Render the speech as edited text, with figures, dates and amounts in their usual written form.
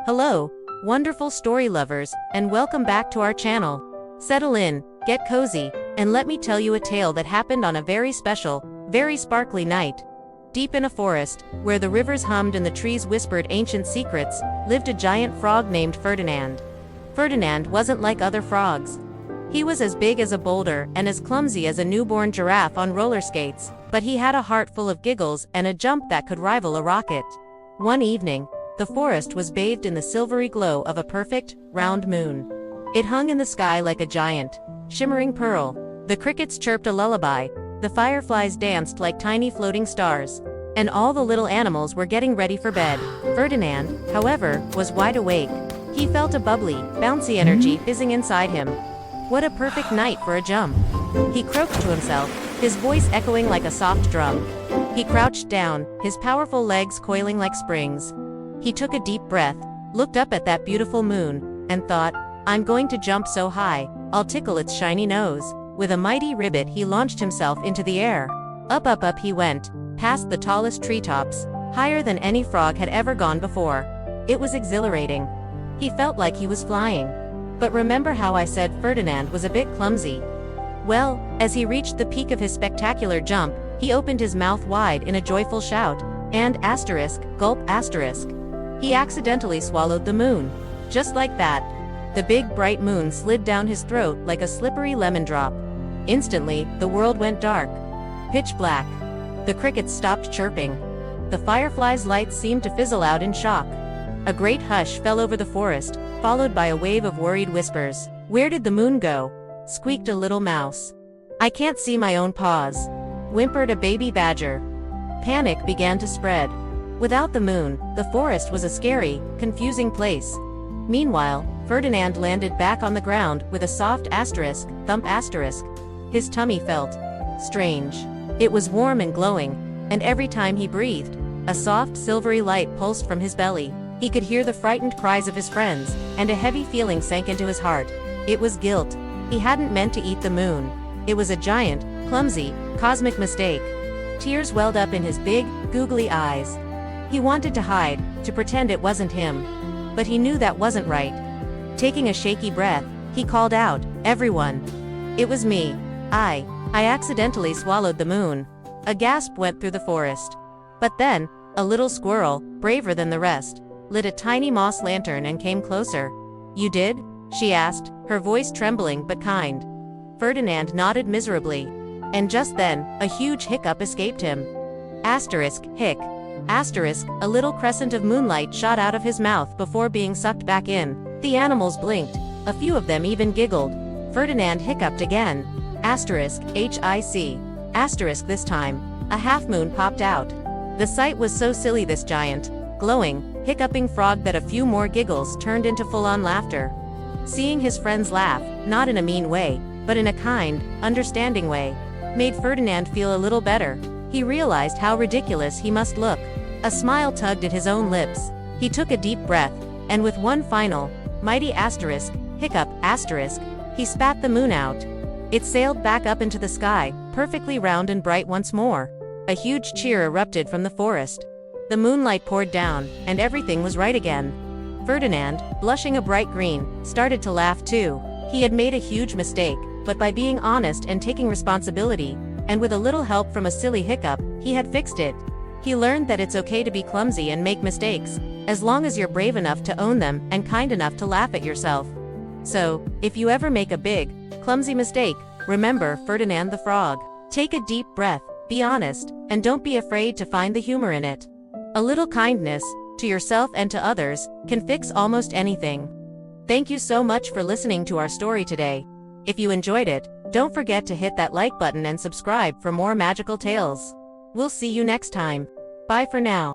Hello, wonderful story lovers, and welcome back to our channel. Settle in, get cozy, and let me tell you a tale that happened on a very special, very sparkly night. Deep in a forest, where the rivers hummed and the trees whispered ancient secrets, lived a giant frog named Ferdinand. Ferdinand wasn't like other frogs. He was as big as a boulder and as clumsy as a newborn giraffe on roller skates, but he had a heart full of giggles and a jump that could rival a rocket. One evening, the forest was bathed in the silvery glow of a perfect, round moon. It hung in the sky like a giant, shimmering pearl. The crickets chirped a lullaby, the fireflies danced like tiny floating stars, and all the little animals were getting ready for bed. Ferdinand, however, was wide awake. He felt a bubbly, bouncy energy fizzing inside him. What a perfect night for a jump! He croaked to himself, his voice echoing like a soft drum. He crouched down, his powerful legs coiling like springs. He took a deep breath, looked up at that beautiful moon, and thought, "I'm going to jump so high, I'll tickle its shiny nose." With a mighty ribbit he launched himself into the air. Up up up he went, past the tallest treetops, higher than any frog had ever gone before. It was exhilarating. He felt like he was flying. But remember how I said Ferdinand was a bit clumsy? Well, as he reached the peak of his spectacular jump, he opened his mouth wide in a joyful shout, and gulp asterisk. He accidentally swallowed the moon. Just like that. The big bright moon slid down his throat like a slippery lemon drop. Instantly, the world went dark. Pitch black. The crickets stopped chirping. The fireflies' lights seemed to fizzle out in shock. A great hush fell over the forest, followed by a wave of worried whispers. "Where did the moon go?" squeaked a little mouse. "I can't see my own paws," whimpered a baby badger. Panic began to spread. Without the moon, the forest was a scary, confusing place. Meanwhile, Ferdinand landed back on the ground with a soft thump asterisk. His tummy felt strange. It was warm and glowing, and every time he breathed, a soft silvery light pulsed from his belly. He could hear the frightened cries of his friends, and a heavy feeling sank into his heart. It was guilt. He hadn't meant to eat the moon. It was a giant, clumsy, cosmic mistake. Tears welled up in his big, googly eyes. He wanted to hide, to pretend it wasn't him. But he knew that wasn't right. Taking a shaky breath, he called out, "Everyone! It was me. I accidentally swallowed the moon." A gasp went through the forest. But then, a little squirrel, braver than the rest, lit a tiny moss lantern and came closer. "You did?" she asked, her voice trembling but kind. Ferdinand nodded miserably. And just then, a huge hiccup escaped him. Hic. A little crescent of moonlight shot out of his mouth before being sucked back in. The animals blinked. A few of them even giggled. Ferdinand hiccuped again. Hic. This time, a half-moon popped out. The sight was so silly, this giant, glowing, hiccuping frog, that a few more giggles turned into full-on laughter. Seeing his friends laugh, not in a mean way, but in a kind, understanding way, made Ferdinand feel a little better. He realized how ridiculous he must look. A smile tugged at his own lips. He took a deep breath, and with one final, mighty hiccup, he spat the moon out. It sailed back up into the sky, perfectly round and bright once more. A huge cheer erupted from the forest. The moonlight poured down, and everything was right again. Ferdinand, blushing a bright green, started to laugh too. He had made a huge mistake, but by being honest and taking responsibility, and with a little help from a silly hiccup, he had fixed it. He learned that it's okay to be clumsy and make mistakes, as long as you're brave enough to own them and kind enough to laugh at yourself. So, if you ever make a big, clumsy mistake, remember Ferdinand the Frog. Take a deep breath, be honest, and don't be afraid to find the humor in it. A little kindness, to yourself and to others, can fix almost anything. Thank you so much for listening to our story today. If you enjoyed it, don't forget to hit that like button and subscribe for more magical tales. We'll see you next time. Bye for now.